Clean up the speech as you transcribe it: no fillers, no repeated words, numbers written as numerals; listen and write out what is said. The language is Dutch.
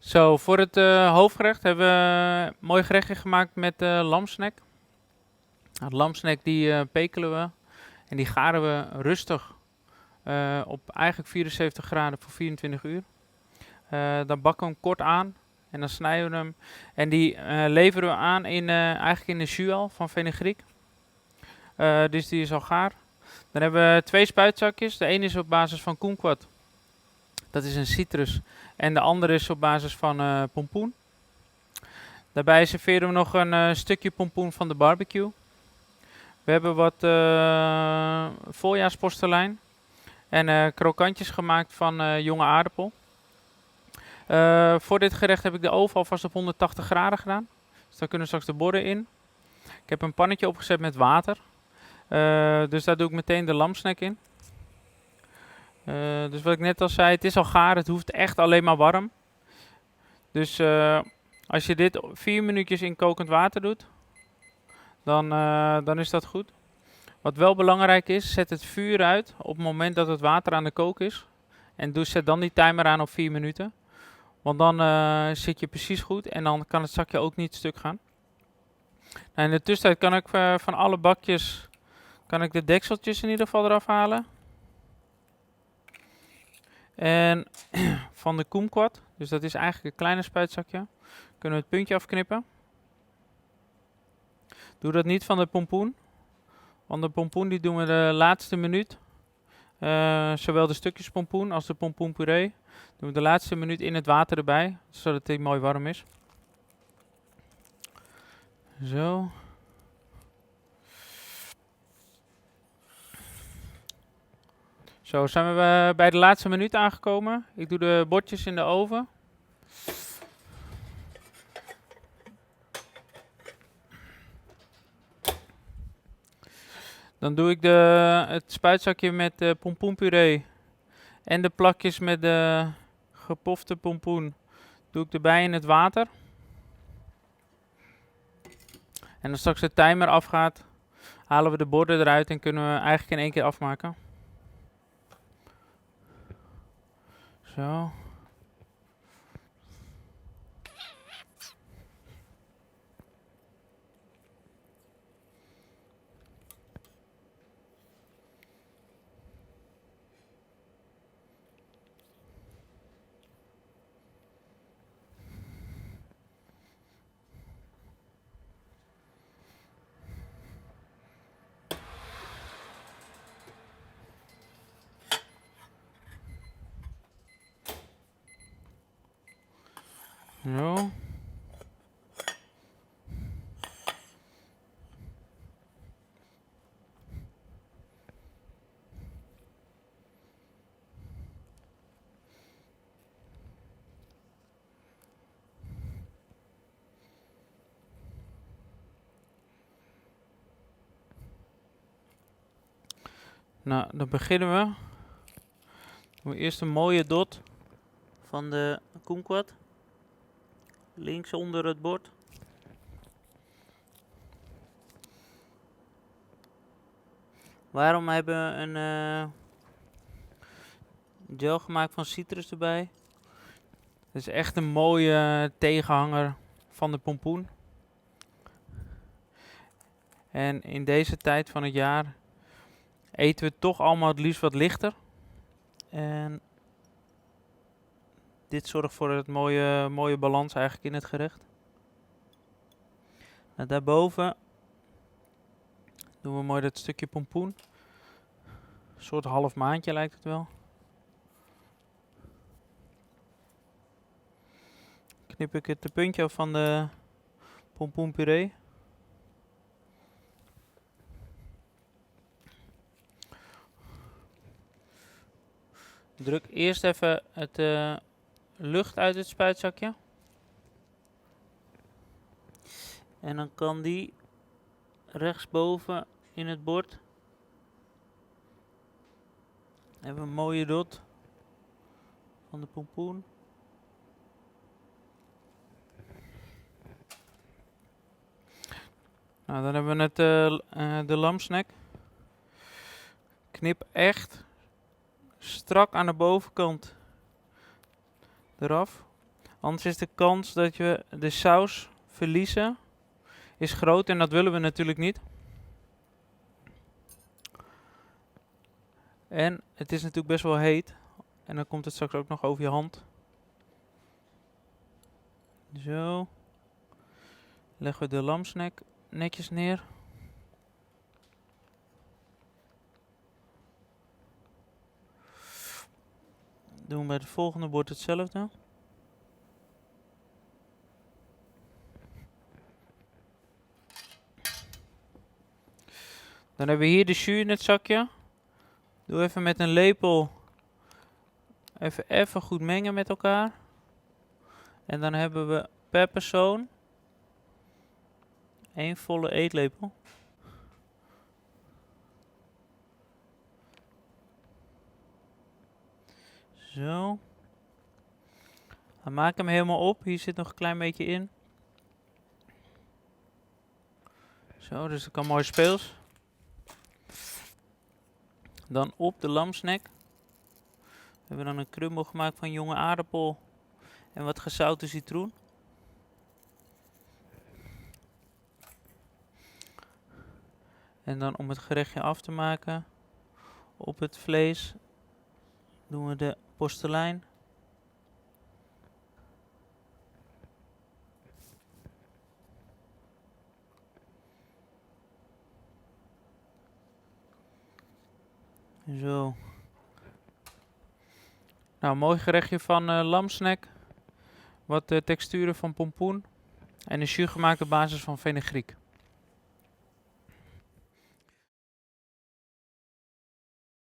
Zo, voor het hoofdgerecht hebben we een mooi gerechtje gemaakt met lamsnek. Het lamsnek die pekelen we en die garen we rustig op eigenlijk 74 graden voor 24 uur. Dan bakken we hem kort aan en dan snijden we hem. En die leveren we aan eigenlijk in de jus al van fenugreek. Dus die is al gaar. Dan hebben we twee spuitzakjes. De ene is op basis van kumquat. Dat is een citrus. En de andere is op basis van pompoen. Daarbij serveren we nog een stukje pompoen van de barbecue. We hebben wat voorjaarsporselein en krokantjes gemaakt van jonge aardappel. Voor dit gerecht heb ik de oven alvast op 180 graden gedaan. Dus daar kunnen straks de borden in. Ik heb een pannetje opgezet met water. Dus daar doe ik meteen de lamsnek in. Dus wat ik net al zei, het is al gaar. Het hoeft echt alleen maar warm. Dus als je dit 4 minuutjes in kokend water doet, dan is dat goed. Wat wel belangrijk is, zet het vuur uit op het moment dat het water aan de kook is. En zet dan die timer aan op 4 minuten. Want dan zit je precies goed en dan kan het zakje ook niet stuk gaan. Nou, in de tussentijd kan ik van alle bakjes de dekseltjes in ieder geval eraf halen. En van de kumquat, dus dat is eigenlijk een kleine spuitzakje, kunnen we het puntje afknippen. Doe dat niet van de pompoen, want de pompoen die doen we de laatste minuut. Zowel de stukjes pompoen als de pompoenpuree doen we de laatste minuut in het water erbij, zodat die mooi warm is. Zo. Zo zijn we bij de laatste minuut aangekomen. Ik doe de bordjes in de oven. Dan doe ik het spuitzakje met pompoenpuree en de plakjes met de gepofte pompoen doe ik erbij in het water. En als straks de timer afgaat, halen we de borden eruit en kunnen we eigenlijk in één keer afmaken. Zo. Zo. Nou, dan beginnen we. Doen we eerst een mooie dot van de kumquat. Links onder het bord. Waarom hebben we een gel gemaakt van citrus erbij? Het is echt een mooie tegenhanger van de pompoen. En in deze tijd van het jaar eten we toch allemaal het liefst wat lichter. En dit zorgt voor het mooie balans eigenlijk in het gerecht. Nou, daarboven doen we mooi dat stukje pompoen. Een soort half maandje lijkt het wel. Knip ik het puntje af van de pompoenpuree. Druk eerst even het lucht uit het spuitzakje. En dan kan die rechtsboven in het bord. Hebben we een mooie dot van de pompoen. Nou, dan hebben we de lamsnek. Knip echt strak aan de bovenkant eraf. Anders is de kans dat je de saus verliezen is groot en dat willen we natuurlijk niet. En het is natuurlijk best wel heet. En dan komt het straks ook nog over je hand. Zo. Leggen we de lamsnack netjes neer. Doen we bij het volgende bord hetzelfde. Dan hebben we hier de jus in het zakje. Doe even met een lepel even goed mengen met elkaar. En dan hebben we per persoon 1 volle eetlepel. Zo. Dan maak hem helemaal op. Hier zit nog een klein beetje in. Zo, dus dat kan mooi speels. Dan op de lamsnack. We hebben dan een krummel gemaakt van jonge aardappel en wat gezouten citroen. En dan om het gerechtje af te maken, op het vlees doen we de porselein. Zo. Nou, mooi gerechtje van lamsnack. Wat texturen van pompoen. En een jus gemaakt op basis van fenugreek.